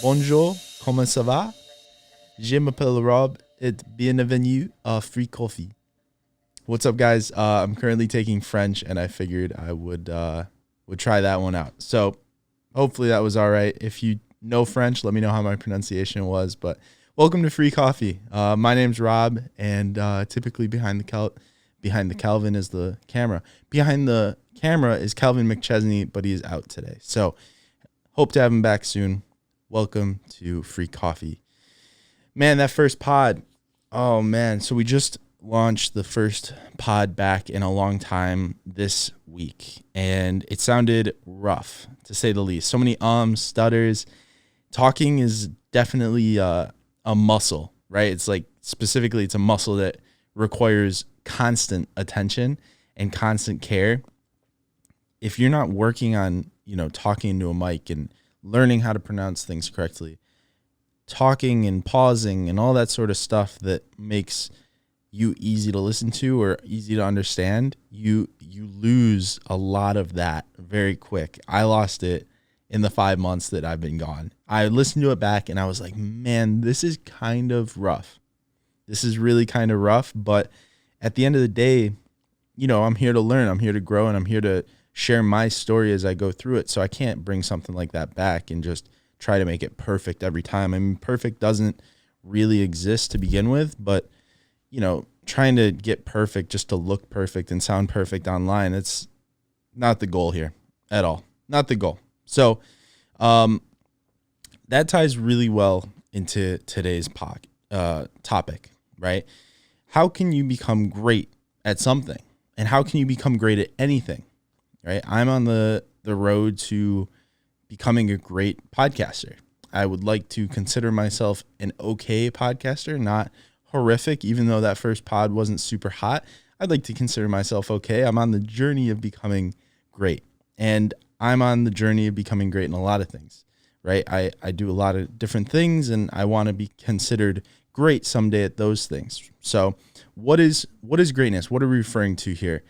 Bonjour, comment ça va? Je m'appelle Rob et bienvenue à Free Coffee. What's up, guys? I'm currently taking French, and I figured I would try that one out. So hopefully that was all right. If you know French, let me know how my pronunciation was. But welcome to Free Coffee. My name's Rob, and typically behind the Calvin is the camera. Behind the camera is Calvin McChesney, but he is out today. So hope to have him back soon. Welcome to Free Coffee. Man, that first pod. Oh, man. So we just launched the first pod back in a long time this week, and it sounded rough, to say the least. So many stutters. Talking is definitely a muscle, right? It's like, specifically, it's a muscle that requires constant attention and constant care. If you're not working on, talking into a mic and learning how to pronounce things correctly, talking and pausing and all that sort of stuff that makes you easy to listen to or easy to understand, you lose a lot of that very quick. I lost it in the 5 months that I've been gone. I listened to it back and I was like, man, this is kind of rough. This is really kind of rough. But at the end of the day, I'm here to learn, I'm here to grow, and I'm here to share my story as I go through it. So I can't bring something like that back and just try to make it perfect every time. I mean, perfect doesn't really exist to begin with, but trying to get perfect just to look perfect and sound perfect online, it's not the goal here at all. Not the goal. So that ties really well into today's topic, right? How can you become great at something? And how can you become great at anything? Right? I'm on the road to becoming a great podcaster. I would like to consider myself an okay podcaster, not horrific, even though that first pod wasn't super hot. I'd like to consider myself okay. I'm on the journey of becoming great. And I'm on the journey of becoming great in a lot of things, right? I do a lot of different things, and I want to be considered great someday at those things. So what is greatness? What are we referring to here?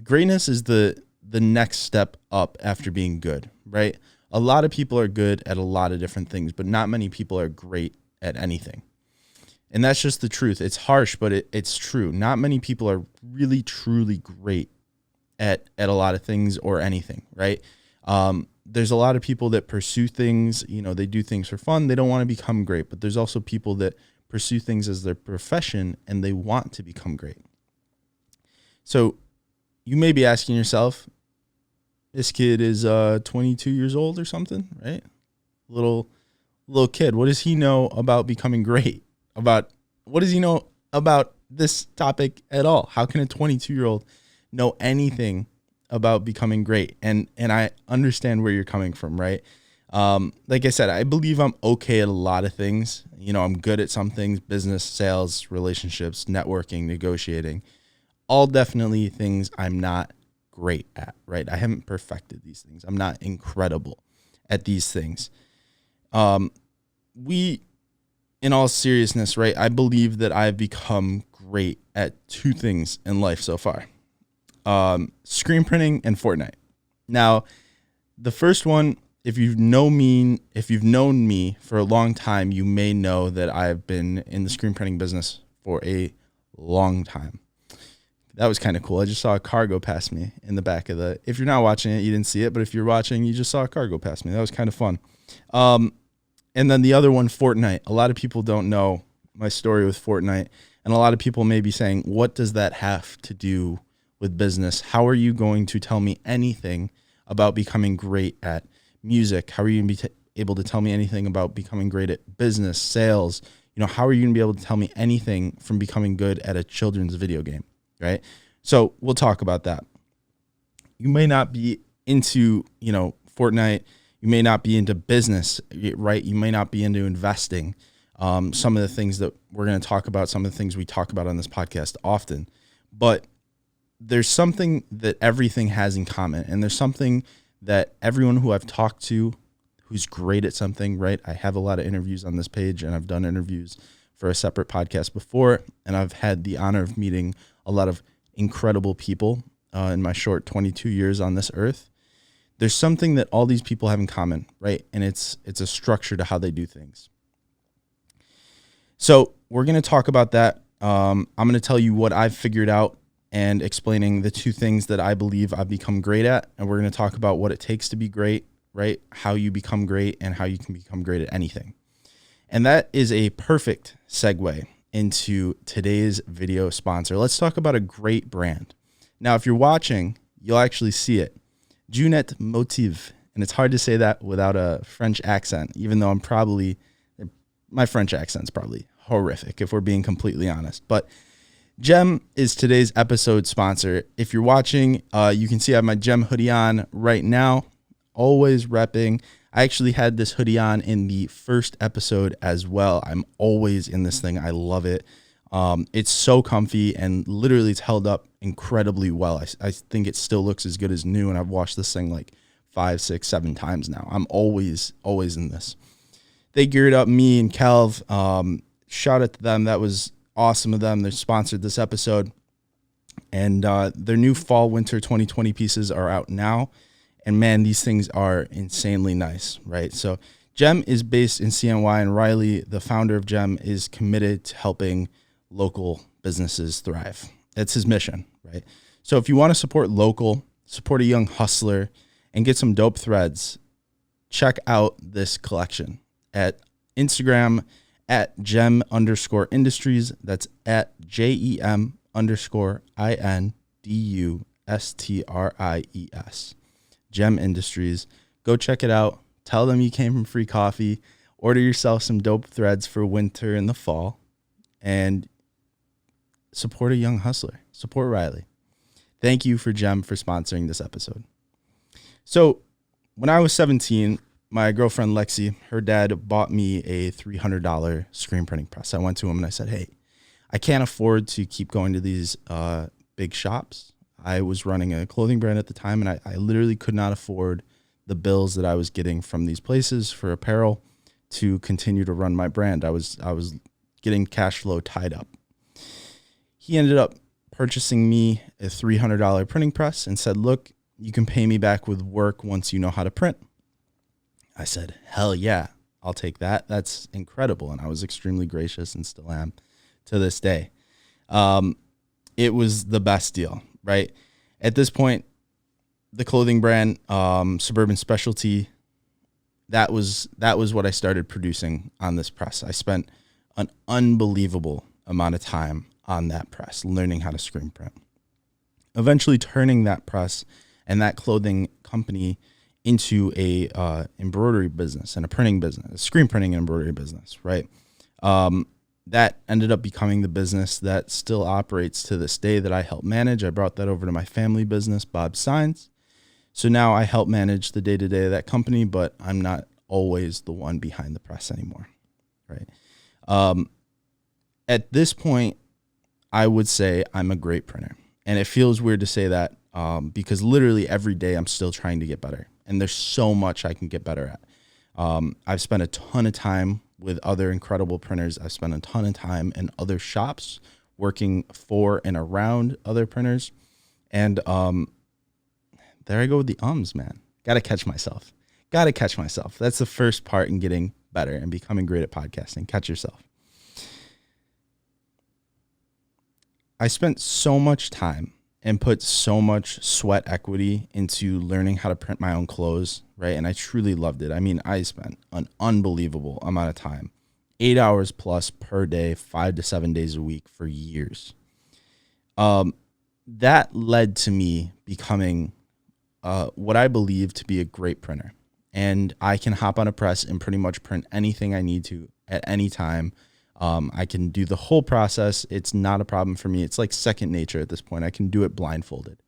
Greatness is the next step up after being good, right? A lot of people are good at a lot of different things, but not many people are great at anything. And that's just the truth. It's harsh, but it's true. Not many people are really, truly great at a lot of things or anything, right? There's a lot of people that pursue things, they do things for fun. They don't want to become great, but there's also people that pursue things as their profession and they want to become great. So you may be asking yourself, this kid is 22 years old or something, right? Little kid. What does he know about becoming great? What does he know about this topic at all? How can a 22-year-old know anything about becoming great? And I understand where you're coming from, right? Like I said, I believe I'm okay at a lot of things. I'm good at some things: business, sales, relationships, networking, negotiating. All definitely things I'm not great at, right? I haven't perfected these things. I'm not incredible at these things. In all seriousness, right, I believe that I've become great at two things in life so far. Screen printing and Fortnite. Now, the first one, if you've known me for a long time, you may know that I've been in the screen printing business for a long time. That was kind of cool. I just saw a car go past me in the back of if you're not watching it, you didn't see it, but if you're watching, you just saw a car go past me. That was kind of fun. And then the other one, Fortnite. A lot of people don't know my story with Fortnite, and a lot of people may be saying, what does that have to do with business? How are you going to tell me anything about becoming great at music? How are you going to be able to tell me anything about becoming great at business, sales? How are you going to be able to tell me anything from becoming good at a children's video game, right? So we'll talk about that. You may not be into, Fortnite. You may not be into business, right? You may not be into investing. Some of the things that we're going to talk about, some of the things we talk about on this podcast often, but there's something that everything has in common. And there's something that everyone who I've talked to who's great at something, right? I have a lot of interviews on this page, and I've done interviews for a separate podcast before. And I've had the honor of meeting a lot of incredible people in my short 22 years on this earth. there's something that all these people have in common, right? And it's a structure to how they do things. So we're going to talk about that. I'm going to tell you what I've figured out and explaining the two things that I believe I've become great at. And we're going to talk about what it takes to be great, right? How you become great and how you can become great at anything. And that is a perfect segue into today's video sponsor. Let's talk about a great brand. Now, if you're watching, you'll actually see it. Junet Motive. And it's hard to say that without a French accent, even though my French accent's probably horrific if we're being completely honest. But Gem is today's episode sponsor. If you're watching, you can see I have my Gem hoodie on right now, always repping. I actually had this hoodie on in the first episode as well. I'm always in this thing. I love it. It's so comfy and literally it's held up incredibly well. I think it still looks as good as new, and I've washed this thing like 5, 6, 7 times now. I'm always in this. They geared up me and Calv. Shout out to them. That was awesome of them. They sponsored this episode. And their new fall winter 2020 pieces are out now. And man, these things are insanely nice, right? So Gem is based in CNY, and Riley, the founder of Gem, is committed to helping local businesses thrive. That's his mission, right? So if you want to support local, support a young hustler, and get some dope threads, check out this collection at Instagram at gem_industries. That's at GEM_INDUSTRIES. Gem Industries. Go check it out. Tell them you came from Free Coffee. Order yourself some dope threads for winter and the fall. And support a young hustler. Support Riley. Thank you for Gem for sponsoring this episode. So when I was 17, my girlfriend Lexi, her dad bought me a $300 screen printing press. I went to him and I said, hey, I can't afford to keep going to these big shops. I was running a clothing brand at the time, and I literally could not afford the bills that I was getting from these places for apparel to continue to run my brand. I was getting cash flow tied up. He ended up purchasing me a $300 printing press and said, look, you can pay me back with work once you know how to print. I said, hell yeah, I'll take that. That's incredible. And I was extremely gracious and still am to this day. It was the best deal, right? At this point, the clothing brand, Suburban Specialty, that was what I started producing on this press. I spent an unbelievable amount of time on that press, learning how to screen print. Eventually turning that press and that clothing company into a embroidery business and a printing business, a screen printing and embroidery business, right? That ended up becoming the business that still operates to this day that I help manage. I brought that over to my family business, Bob Signs. So now I help manage the day-to-day of that company, but I'm not always the one behind the press anymore, right? At this point, I would say I'm a great printer. And it feels weird to say that because literally every day I'm still trying to get better. And there's so much I can get better at. I've spent a ton of time with other incredible printers. I've spent a ton of time in other shops working for and around other printers. And there I go with the man. Got to catch myself. That's the first part in getting better and becoming great at podcasting. Catch yourself. I spent so much time and put so much sweat equity into learning how to print my own clothes, right? And I truly loved it. I mean, I spent an unbelievable amount of time, 8 hours plus per day, 5 to 7 days a week for years. That led to me becoming what I believe to be a great printer. And I can hop on a press and pretty much print anything I need to at any time. I can do the whole process. It's not a problem for me. It's like second nature at this point. I can do it blindfolded.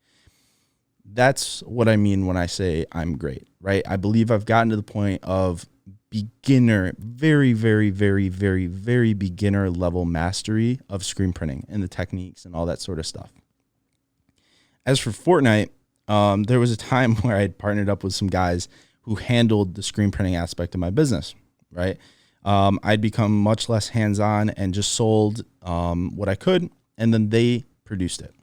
That's what I mean when I say I'm great, right? I believe I've gotten to the point of beginner, very, very, very, very, very beginner level mastery of screen printing and the techniques and all that sort of stuff. As for Fortnite, there was a time where I had partnered up with some guys who handled the screen printing aspect of my business, right? I'd become much less hands-on and just sold what I could, and then they produced it.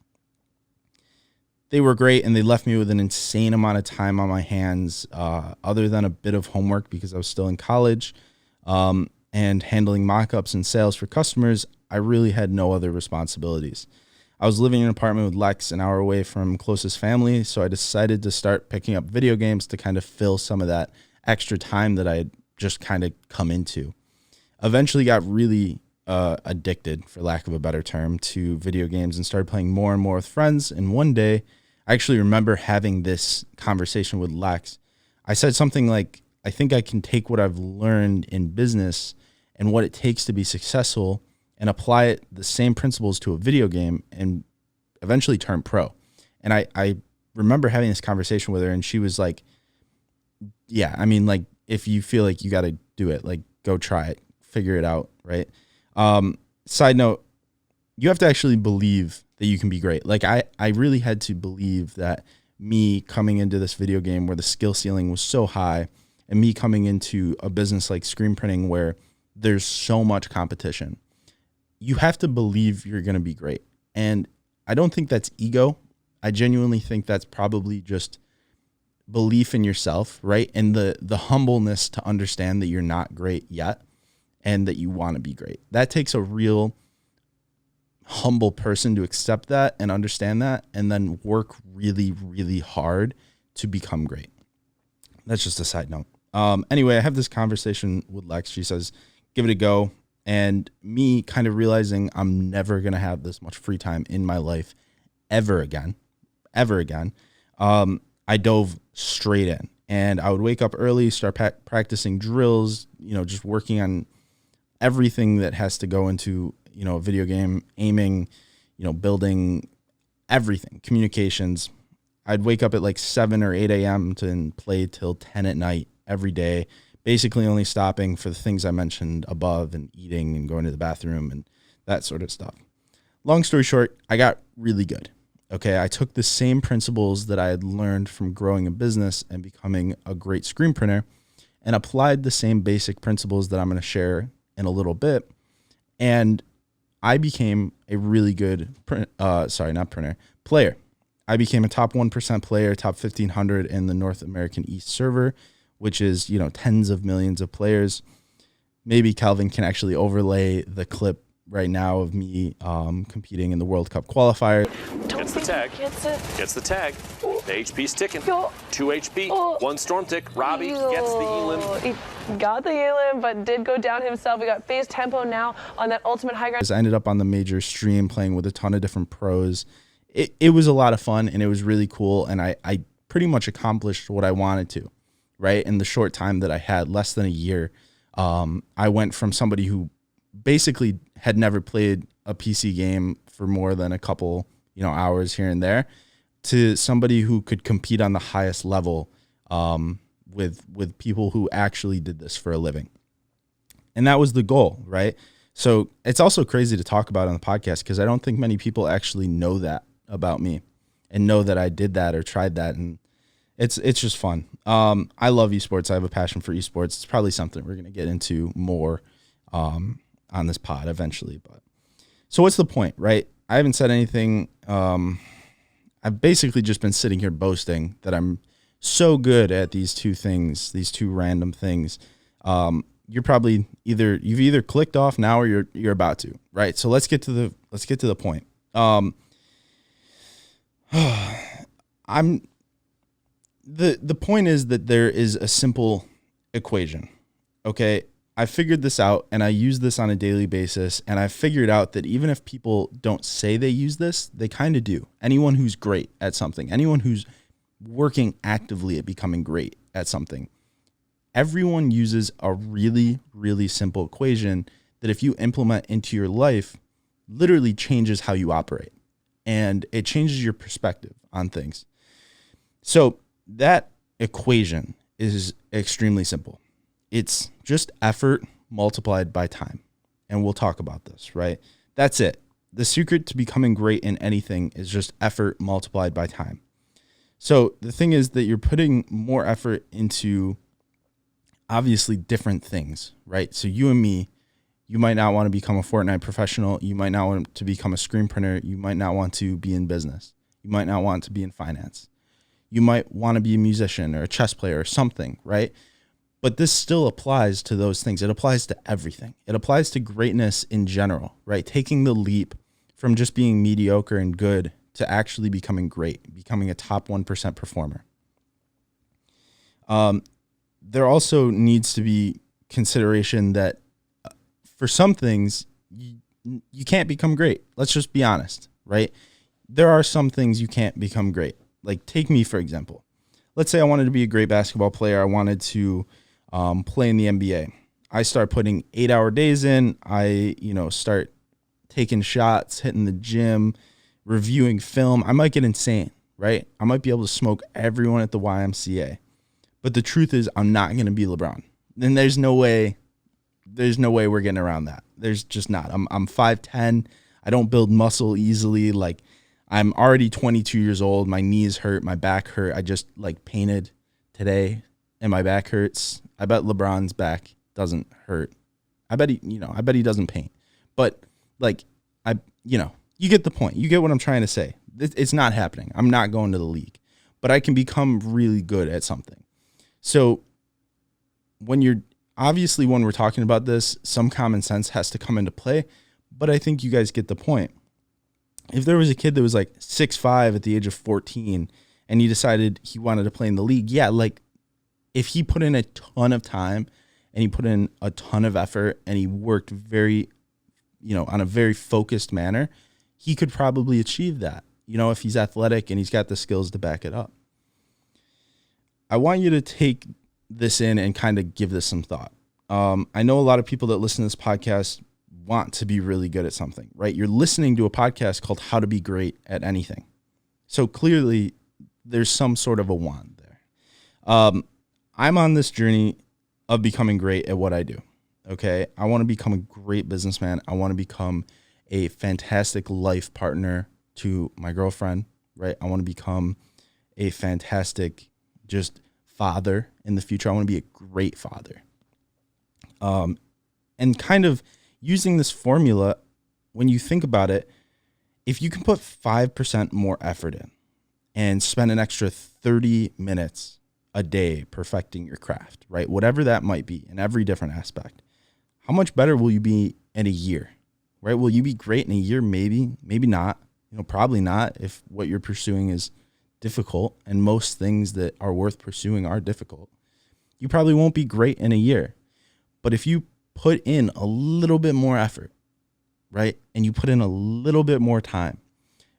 they were great, and they left me with an insane amount of time on my hands, other than a bit of homework because I was still in college, and handling mock-ups and sales for customers. I really had no other responsibilities. I was living in an apartment with Lex, an hour away from closest family, so I decided to start picking up video games to kind of fill some of that extra time that I had just kind of come into. Eventually got really addicted, for lack of a better term, to video games and started playing more and more with friends. And one day, I actually remember having this conversation with Lex. I said something like, I think I can take what I've learned in business and what it takes to be successful and apply it, the same principles, to a video game and eventually turn pro. And I remember having this conversation with her, and she was like, yeah, I mean, like, if you feel like you got to do it, like, go try it, figure it out, right? Side note, you have to actually believe that you can be great. Like, I really had to believe that me coming into this video game where the skill ceiling was so high, and me coming into a business like screen printing where there's so much competition, you have to believe you're going to be great. And I don't think that's ego. I genuinely think that's probably just belief in yourself, right? And the humbleness to understand that you're not great yet and that you want to be great. That takes a real humble person to accept that and understand that, and then work really, really hard to become great. That's just a side note. Anyway, I have this conversation with Lex. She says, give it a go. And me kind of realizing I'm never going to have this much free time in my life ever again. I dove straight in, and I would wake up early, start practicing drills, just working on everything that has to go into, a video game, aiming, building everything, communications. I'd wake up at like 7 or 8 a.m. to play till 10 at night every day, basically only stopping for the things I mentioned above and eating and going to the bathroom and that sort of stuff. Long story short, I got really good. Okay, I took the same principles that I had learned from growing a business and becoming a great screen printer and applied the same basic principles that I'm going to share in a little bit. And I became a really good player. I became a top 1% player, top 1,500 in the North American East server, which is, tens of millions of players. Maybe Calvin can actually overlay the clip right now of me competing in the World Cup qualifier. Gets the tag. Gets the tag. The HP's ticking. 2 HP, 1 storm tick. Robbie gets the elim. He got the elim, but did go down himself. We got phase tempo now on that ultimate high ground. I ended up on the major stream playing with a ton of different pros. It was a lot of fun, and it was really cool, and I pretty much accomplished what I wanted to, right? In the short time that I had, less than a year, I went from somebody who basically had never played a PC game for more than a couple, hours here and there, to somebody who could compete on the highest level with people who actually did this for a living. And that was the goal, right? So it's also crazy to talk about on the podcast because I don't think many people actually know that about me and know that I did that or tried that. And it's just fun. I love esports. I have a passion for esports. It's probably something we're going to get into more on this pod eventually. But so what's the point, right? I haven't said anything. I've basically just been sitting here boasting that I'm so good at these two things, these two random things. You're probably you've either clicked off now or you're about to, right? So let's get to the point. The point is that there is a simple equation. Okay. I figured this out and I use this on a daily basis, and I figured out that even if people don't say they use this, they kind of do. Anyone who's great at something, anyone who's working actively at becoming great at something, everyone uses a really, really simple equation that if you implement into your life, literally changes how you operate, and it changes your perspective on things. So that equation is extremely simple. It's just effort multiplied by time. And we'll talk about this, right? That's it. The secret to becoming great in anything is just effort multiplied by time. So the thing is that you're putting more effort into obviously different things, right? So you and me, you might not want to become a Fortnite professional. You might not want to become a screen printer. You might not want to be in business. You You might not want to be in finance. You might want to be a musician or a chess player or something, right? But this still applies to those things. It applies to everything. It applies to greatness in general, right? Taking the leap from just being mediocre and good to actually becoming great, becoming a top 1% performer. There also needs to be consideration that for some things, you can't become great. Let's just be honest, right? There are some things you can't become great. Like take me, for example. Let's say I wanted to be a great basketball player. I wanted to play in the NBA. I start putting 8-hour days in. I, start taking shots, hitting the gym, reviewing film. I might get insane, right? I might be able to smoke everyone at the YMCA. But the truth is I'm not going to be LeBron. Then there's no way we're getting around that. There's just not. I'm 5'10". I don't build muscle easily. Like I'm already 22 years old. My knees hurt. My back hurt. I just painted today and my back hurts. I bet LeBron's back doesn't hurt. I bet he doesn't paint. But you get the point. You get what I'm trying to say. It's not happening. I'm not going to the league, but I can become really good at something. So when we're talking about this, some common sense has to come into play, but I think you guys get the point. If there was a kid that was 6'5" at the age of 14 and he decided he wanted to play in the league, if he put in a ton of time and he put in a ton of effort and he worked very, on a very focused manner, he could probably achieve that, if he's athletic and he's got the skills to back it up. I want you to take this in and kind of give this some thought. I know a lot of people that listen to this podcast want to be really good at something, right? You're listening to a podcast called How to Be Great at Anything. So clearly there's some sort of a want there. I'm on this journey of becoming great at what I do. Okay. I want to become a great businessman. I want to become a fantastic life partner to my girlfriend, right? I want to become a fantastic just father in the future. I want to be a great father. And kind of using this formula, when you think about it, if you can put 5% more effort in and spend an extra 30 minutes a day perfecting your craft, right? Whatever that might be in every different aspect, how much better will you be in a year, right? Will you be great in a year? Maybe not, probably not if what you're pursuing is difficult, and most things that are worth pursuing are difficult. You probably won't be great in a year. But if you put in a little bit more effort, right, and you put in a little bit more time,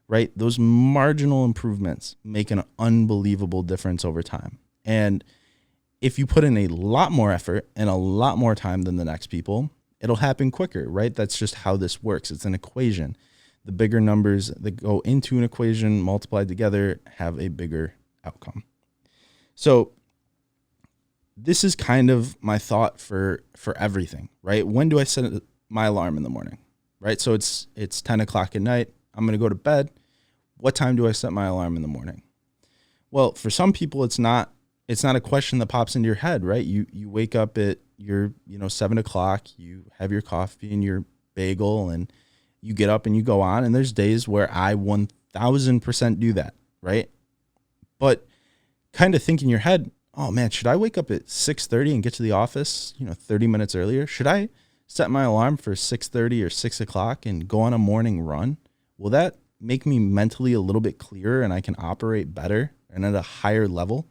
right, those marginal improvements make an unbelievable difference over time. And if you put in a lot more effort and a lot more time than the next people, it'll happen quicker, right? That's just how this works. It's an equation. The bigger numbers that go into an equation multiplied together have a bigger outcome. So this is kind of my thought for everything, right? When do I set my alarm in the morning, right? So it's 10 o'clock at night. I'm going to go to bed. What time do I set my alarm in the morning? Well, for some people, it's not a question that pops into your head, right? You wake up at your 7 o'clock, you have your coffee and your bagel, and you get up and you go on. And there's days where I 1000% do that, right? But kind of think in your head, oh man, should I wake up at 6:30 and get to the office, 30 minutes earlier? Should I set my alarm for 6:30 or 6 o'clock and go on a morning run? Will that make me mentally a little bit clearer and I can operate better and at a higher level?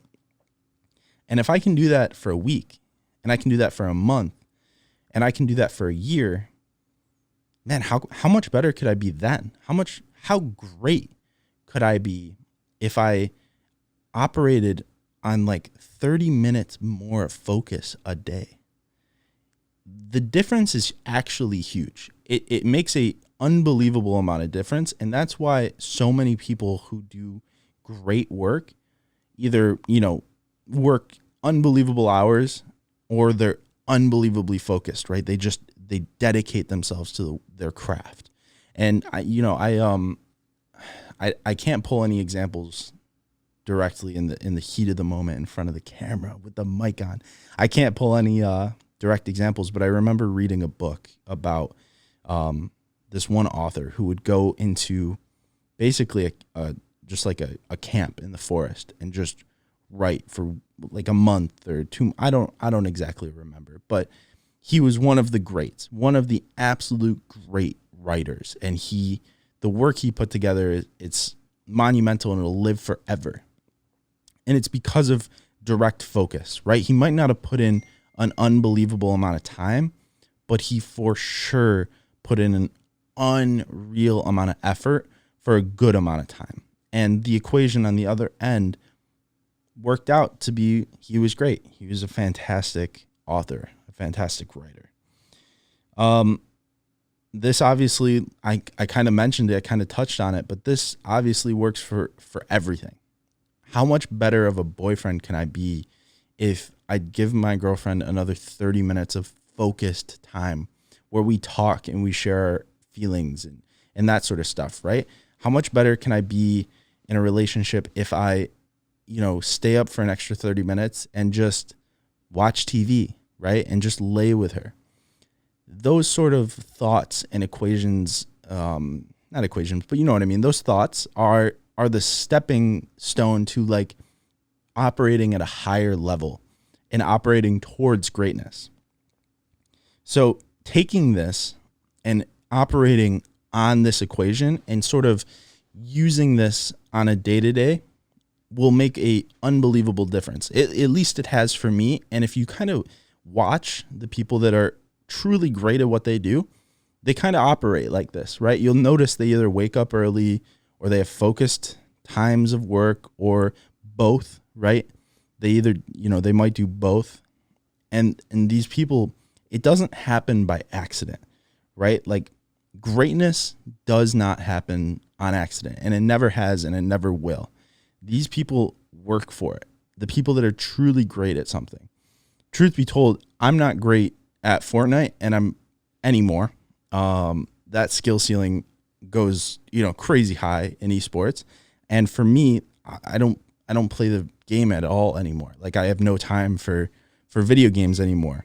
And if I can do that for a week, and I can do that for a month, and I can do that for a year, man, how much better could I be then? How great could I be if I operated on 30 minutes more focus a day? The difference is actually huge. It makes a unbelievable amount of difference. And that's why so many people who do great work either, work unbelievable hours or they're unbelievably focused, right? They dedicate themselves to their craft. And I can't pull any examples directly in the heat of the moment in front of the camera with the mic on. I can't pull any direct examples, but I remember reading a book about this one author who would go into basically just like a camp in the forest and just write for like a month or two. I don't exactly remember, but he was one of the greats, one of the absolute great writers. And the work he put together, it's monumental and it'll live forever. And it's because of direct focus, right? He might not have put in an unbelievable amount of time, but he for sure put in an unreal amount of effort for a good amount of time. And the equation on the other end worked out to be, he was great. He was a fantastic author, a fantastic writer. This obviously, I kind of mentioned it, I kind of touched on it, but this obviously works for everything. How much better of a boyfriend can I be if I give my girlfriend another 30 minutes of focused time where we talk and we share our feelings and that sort of stuff, right? How much better can I be in a relationship if I, stay up for an extra 30 minutes and just watch TV, right? And just lay with her. Those sort of thoughts and equations, not equations, but you know what I mean? Those thoughts are the stepping stone to like operating at a higher level and operating towards greatness. So taking this and operating on this equation and sort of using this on a day-to-day will make a unbelievable difference. At least it has for me. And if you kind of watch the people that are truly great at what they do, they kind of operate like this, right? You'll notice they either wake up early or they have focused times of work or both, right? They either, they might do both. And these people, it doesn't happen by accident, right? Like greatness does not happen on accident, and it never has and it never will. These people work for it. The people that are truly great at something. Truth be told, I'm not great at Fortnite and I'm anymore. That skill ceiling goes, crazy high in esports. And for me, I don't play the game at all anymore. Like I have no time for video games anymore.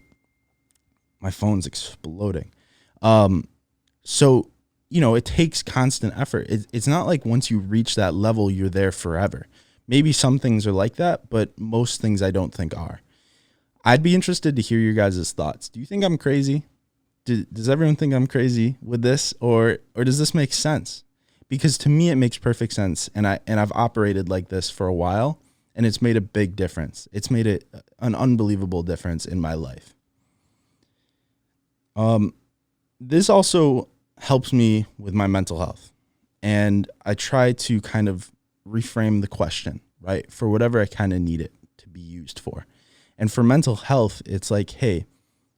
My phone's exploding. So, it takes constant effort. It's not like once you reach that level, you're there forever. Maybe some things are like that, but most things I don't think are. I'd be interested to hear your guys' thoughts. Do you think I'm crazy? Does everyone think I'm crazy with this, or does this make sense? Because to me, it makes perfect sense, and I've operated like this for a while, and it's made a big difference. It's made an unbelievable difference in my life. This also helps me with my mental health, and I try to kind of reframe the question, right, for whatever I kind of need it to be used for. And for mental health, it's like, hey,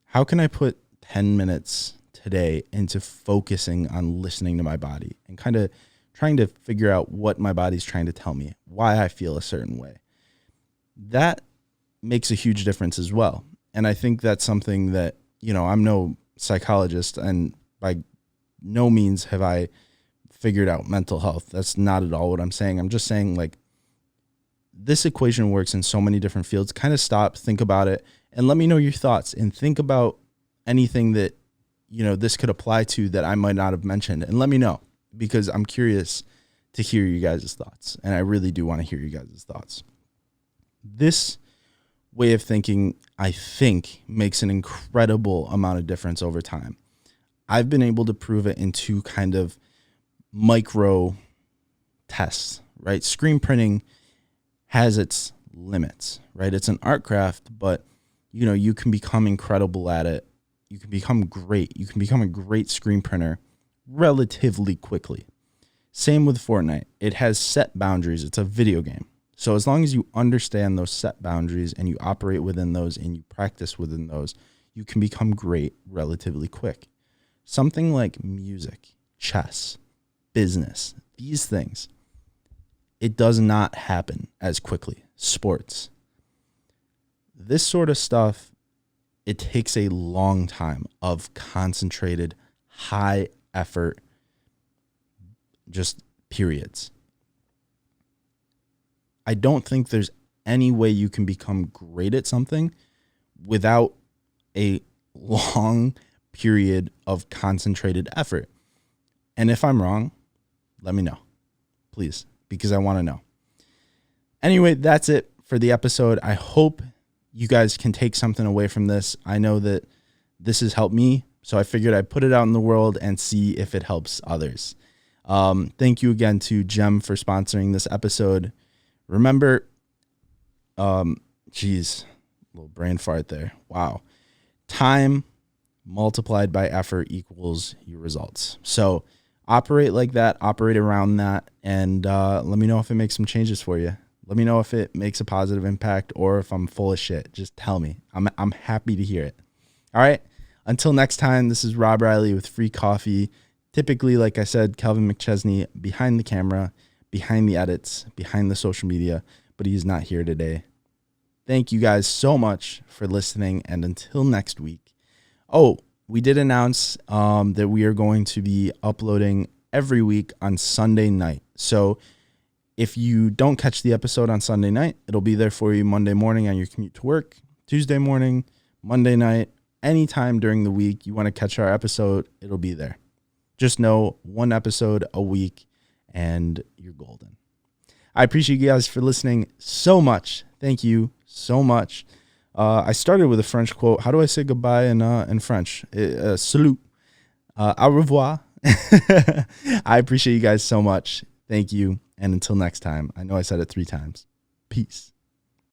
how can I put 10 minutes today into focusing on listening to my body and kind of trying to figure out what my body's trying to tell me, why I feel a certain way? That makes a huge difference as well. And I think that's something that, I'm no psychologist, and by no means have I figured out mental health. That's not at all what I'm saying. I'm just saying, like, this equation works in so many different fields. Kind of stop, think about it, and let me know your thoughts, and think about anything that, this could apply to that I might not have mentioned, and let me know, because I'm curious to hear you guys' thoughts, and I really do want to hear you guys' thoughts. This way of thinking, I think, makes an incredible amount of difference over time. I've been able to prove it in two kind of micro tests, right? Screen printing has its limits, right? It's an art craft, but you can become incredible at it. You can become great. You can become a great screen printer relatively quickly. Same with Fortnite. It has set boundaries. It's a video game. So as long as you understand those set boundaries and you operate within those and you practice within those, you can become great relatively quick. Something like music, chess, business, these things, it does not happen as quickly. Sports. This sort of stuff, it takes a long time of concentrated, high effort, just periods. I don't think there's any way you can become great at something without a long period of concentrated effort. And if I'm wrong, let me know, please, because I want to know. Anyway, that's it for the episode. I hope you guys can take something away from this. I know that this has helped me, so I figured I'd put it out in the world and see if it helps others. Thank you again to Gem for sponsoring this episode. Remember, little brain fart there. Wow. Time multiplied by effort equals your results. So operate like that, operate around that, and let me know if it makes some changes for you. Let me know if it makes a positive impact or if I'm full of shit. Just tell me. I'm happy to hear it. All right. Until next time, this is Rob Riley with Free Coffee. Typically, like I said, Kelvin McChesney behind the camera, behind the edits, behind the social media, but he's not here today. Thank you guys so much for listening, and until next week. Oh, we did announce that we are going to be uploading every week on Sunday night. So if you don't catch the episode on Sunday night, it'll be there for you Monday morning on your commute to work, Tuesday morning, Monday night, anytime during the week you want to catch our episode, it'll be there. Just know one episode a week and you're golden. I appreciate you guys for listening so much. Thank you so much. I started with a French quote. How do I say goodbye in French? Slew. Au revoir. I appreciate you guys so much. Thank you. And until next time, I know I said it 3 times. Peace.